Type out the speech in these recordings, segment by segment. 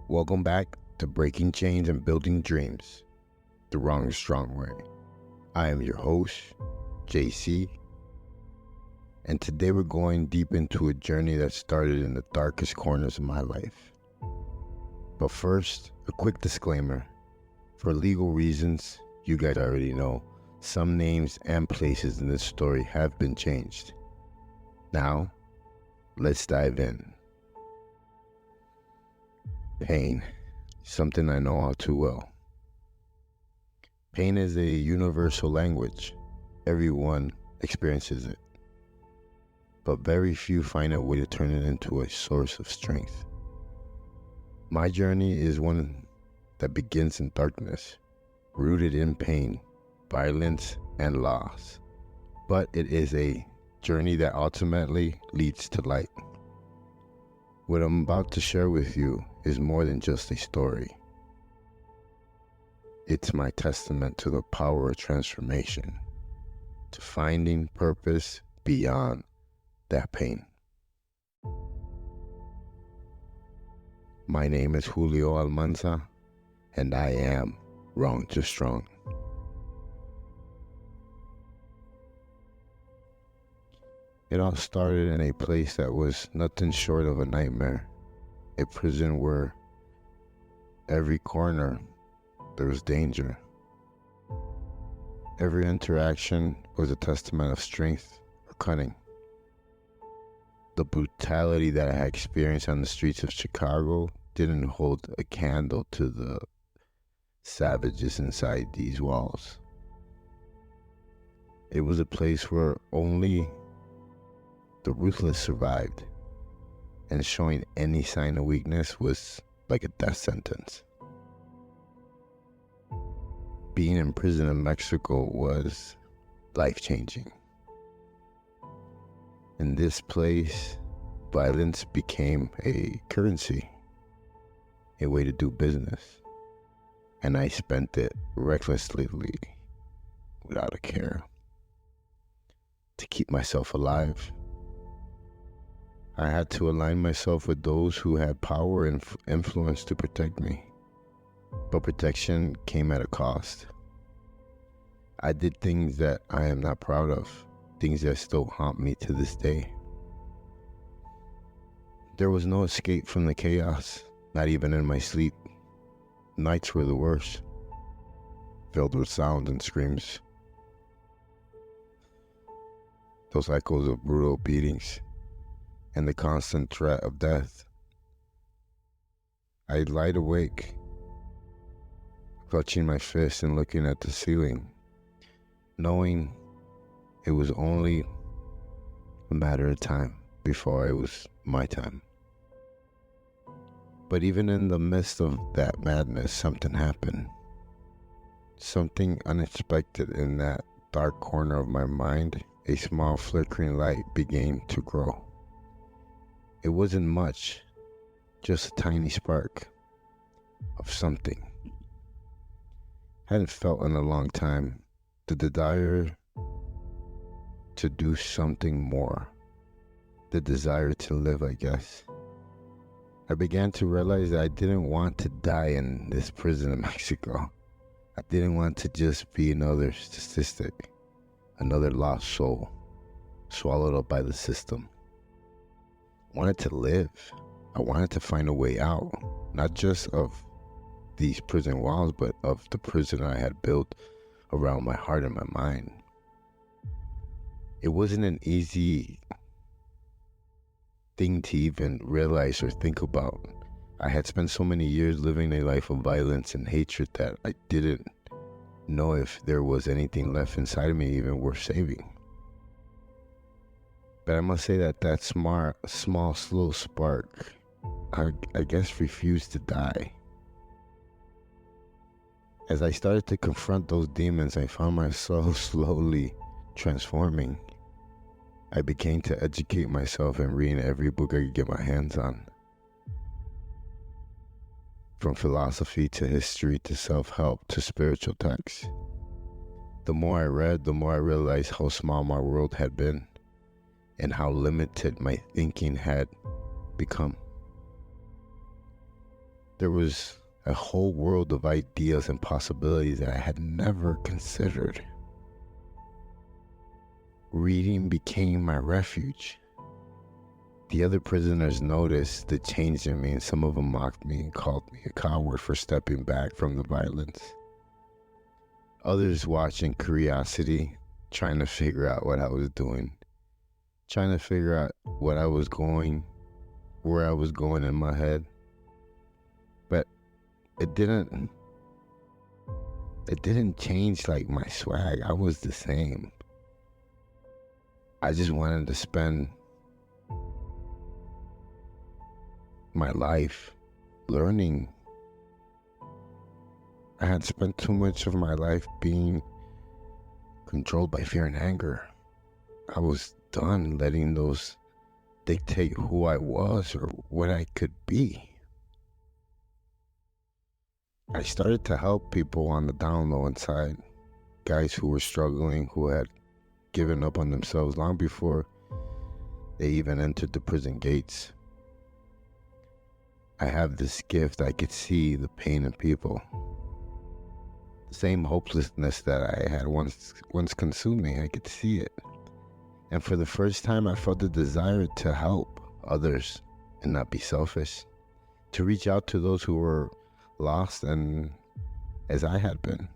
Welcome back to Breaking Chains and Building Dreams, the wrong and strong way. I am your host, JC, and today we're going deep into a journey that started in the darkest corners of my life. But first, a quick disclaimer. For legal reasons, you guys already know, some names and places in this story have been changed. Now, let's dive in. Pain, something I know all too well. Pain is a universal language. Everyone experiences it. But very few find a way to turn it into a source of strength. My journey is one that begins in darkness, rooted in pain, violence, and loss. But it is a journey that ultimately leads to light. What I'm about to share with you is more than just a story. It's my testament to the power of transformation, to finding purpose beyond that pain. My name is Julio Almanza, and I am wrong to strong. It all started in a place that was nothing short of a nightmare, a prison where every corner there was danger. Every interaction was a testament of strength or cunning. The brutality that I had experienced on the streets of Chicago didn't hold a candle to the savages inside these walls. It was a place where only the ruthless survived, and showing any sign of weakness was like a death sentence. Being in prison in Mexico was life-changing. In this place, violence became a currency, a way to do business, and I spent it recklessly, without a care, to keep myself alive. I had to align myself with those who had power and influence to protect me. But protection came at a cost. I did things that I am not proud of, things that still haunt me to this day. There was no escape from the chaos, not even in my sleep. Nights were the worst, filled with sounds and screams. Those echoes of brutal beatings and the constant threat of death. I lied awake, clutching my fist and looking at the ceiling, knowing it was only a matter of time before it was my time. But even in the midst of that madness, something happened. Something unexpected in that dark corner of my mind. A small flickering light began to grow. It wasn't much, just a tiny spark of something. Hadn't felt in a long time. The desire to do something more. The desire to live, I guess. I began to realize that I didn't want to die in this prison in Mexico. I didn't want to just be another statistic, another lost soul, swallowed up by the system. I wanted to live. I wanted to find a way out, not just of these prison walls, but of the prison I had built around my heart and my mind. It wasn't an easy thing to even realize or think about. I had spent so many years living a life of violence and hatred that I didn't know if there was anything left inside of me even worth saving. But I must say that small, slow spark, I guess, refused to die. As I started to confront those demons, I found myself slowly transforming. I began to educate myself and reading every book I could get my hands on. From philosophy to history to self-help to spiritual texts. The more I read, the more I realized how small my world had been and how limited my thinking had become. there was a whole world of ideas and possibilities that I had never considered. Reading became my refuge. The other prisoners noticed the change in me, and some of them mocked me and called me a coward for stepping back from the violence. Others watched in curiosity, trying to figure out what I was doing, trying to figure out what I was going, where I was going in my head. But it didn't change like my swag. I was the same. I just wanted to spend my life learning. I had spent too much of my life being controlled by fear and anger. I was done letting those dictate who I was or what I could be. I started to help people on the down low inside, guys who were struggling, who had given up on themselves long before they even entered the prison gates. I have this gift. I could see the pain in people. The same hopelessness that I had once consumed me. I could see it. And for the first time, I felt the desire to help others and not be selfish, to reach out to those who were lost and as I had been.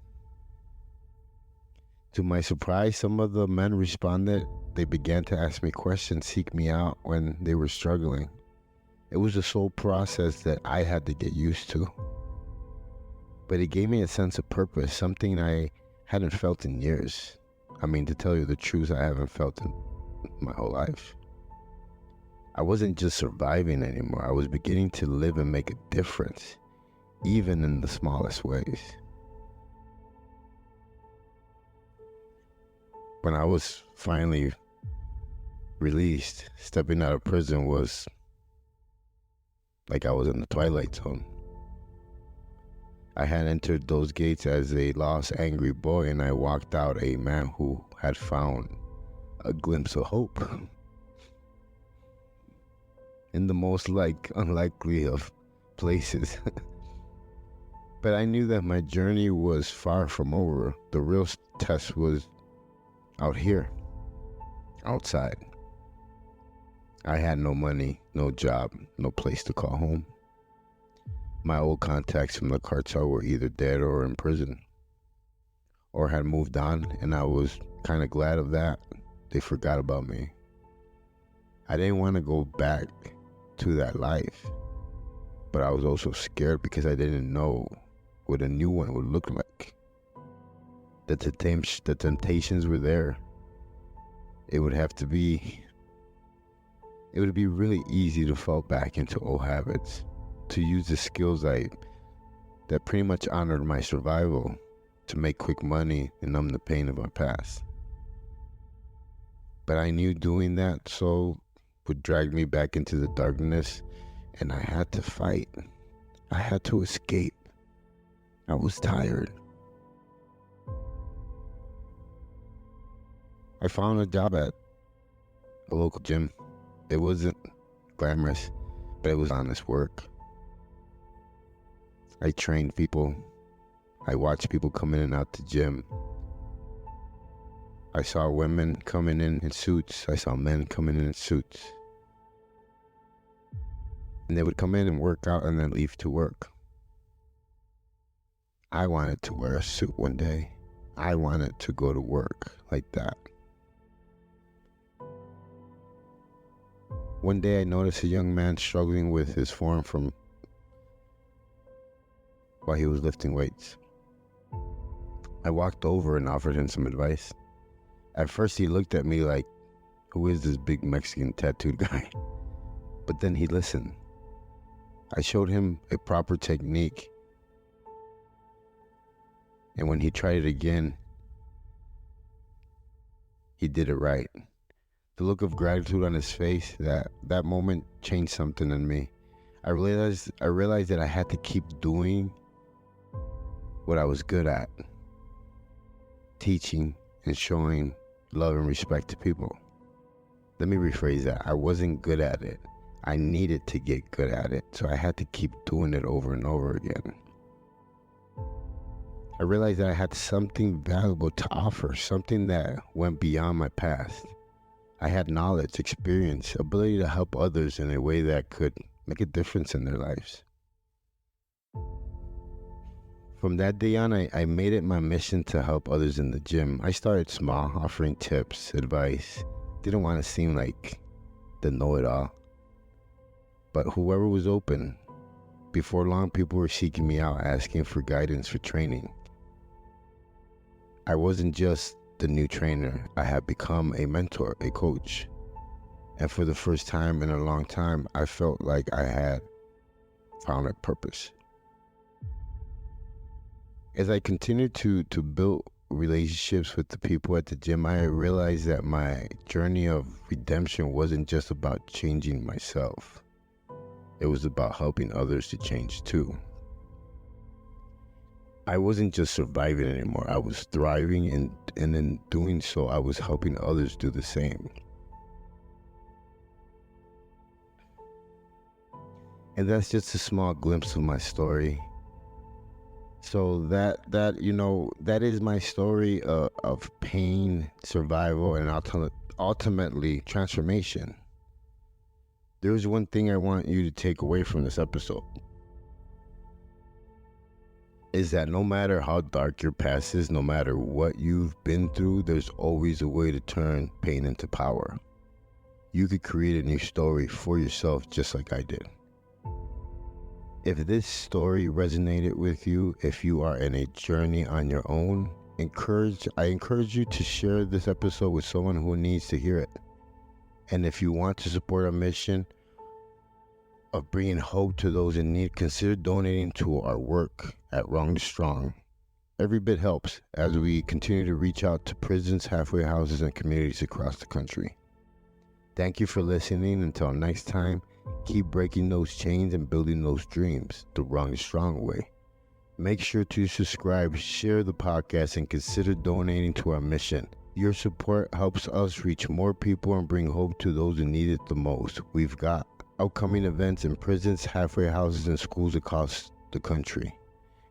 To my surprise, some of the men responded. They began to ask me questions, seek me out when they were struggling. It was a soul process that I had to get used to. But it gave me a sense of purpose, something I hadn't felt in years. I mean, to tell you the truth, I haven't felt in my whole life. I wasn't just surviving anymore. I was beginning to live and make a difference, even in the smallest ways. When I was finally released, stepping out of prison was like I was in the twilight zone. I had entered those gates as a lost, angry boy, and I walked out a man who had found a glimpse of hope in the most unlikely of places. But I knew that my journey was far from over. The real test was out here, outside. I had no money, no job, no place to call home. My old contacts from the cartel were either dead or in prison, or had moved on, and I was kind of glad of that. They forgot about me. I didn't want to go back to that life, but I was also scared because I didn't know what a new one would look like. The temptations were there. It would be really easy to fall back into old habits, to use the skills that pretty much honored my survival, to make quick money and numb the pain of my past. But I knew doing that would drag me back into the darkness, and I had to fight. I had to escape. I was tired. I found a job at a local gym. It wasn't glamorous, but it was honest work. I trained people. I watched people come in and out the gym. I saw women coming in suits. I saw men coming in suits. And they would come in and work out and then leave to work. I wanted to wear a suit one day. I wanted to go to work like that. One day I noticed a young man struggling with his form from while he was lifting weights. I walked over and offered him some advice. At first he looked at me like, who is this big Mexican tattooed guy? But then he listened. I showed him a proper technique. And when he tried it again, he did it right. The look of gratitude on his face, that moment changed something in me. I realized that I had to keep doing what I was good at, teaching and showing love and respect to people. Let me rephrase that. I wasn't good at it. I needed to get good at it, so I had to keep doing it over and over again. I realized that I had something valuable to offer, something that went beyond my past. I had knowledge, experience, ability to help others in a way that could make a difference in their lives. From that day on, I made it my mission to help others in the gym. I started small, offering tips, advice. Didn't want to seem like the know-it-all. But whoever was open, before long, people were seeking me out, asking for guidance for training. I wasn't just the new trainer. I had become a mentor, a coach. And for the first time in a long time, I felt like I had found a purpose. As I continued to build relationships with the people at the gym, I realized that my journey of redemption wasn't just about changing myself. It was about helping others to change too. I wasn't just surviving anymore. I was thriving, and in doing so, I was helping others do the same. And that's just a small glimpse of my story. So that is my story of pain, survival, and ultimately transformation. There's one thing I want you to take away from this episode, is that no matter how dark your past is, no matter what you've been through, there's always a way to turn pain into power. You could create a new story for yourself just like I did. If this story resonated with you, if you are in a journey on your own, I encourage you to share this episode with someone who needs to hear it. And if you want to support our mission of bringing hope to those in need, consider donating to our work at Wrong to Strong. Every bit helps as we continue to reach out to prisons, halfway houses, and communities across the country. Thank you for listening. Until next time, keep breaking those chains and building those dreams the Wrong to Strong way. Make sure to subscribe, share the podcast, and consider donating to our mission. Your support helps us reach more people and bring hope to those who need it the most. We've got upcoming events in prisons, halfway houses, and schools across the country,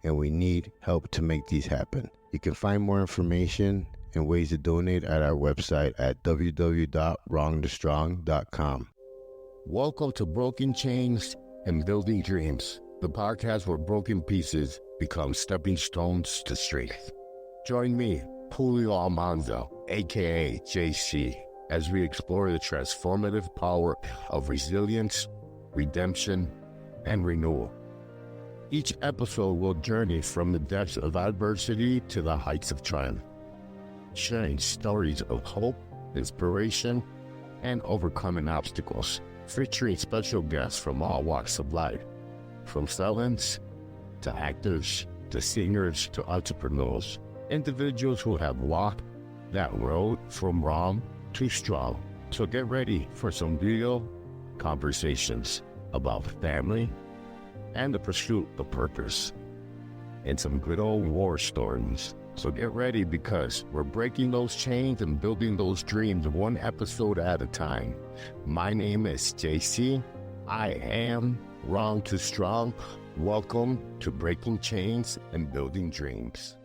and we need help to make these happen. You can find more information and ways to donate at our website at www.wrongtostrong.com. Welcome to Broken Chains and Building Dreams, the podcast where broken pieces become stepping stones to strength. Join me, Julio Almanza, aka JC, as we explore the transformative power of resilience, redemption, and renewal. Each episode will journey from the depths of adversity to the heights of triumph, sharing stories of hope, inspiration, and overcoming obstacles, featuring special guests from all walks of life, from felons to actors to singers to entrepreneurs, individuals who have walked that road from wrong to strong. So get ready for some real conversations about family and the pursuit of purpose, and some good old war stories. So get ready, because we're breaking those chains and building those dreams one episode at a time. My name is JC. I am Wrong to Strong. Welcome to Breaking Chains and Building Dreams.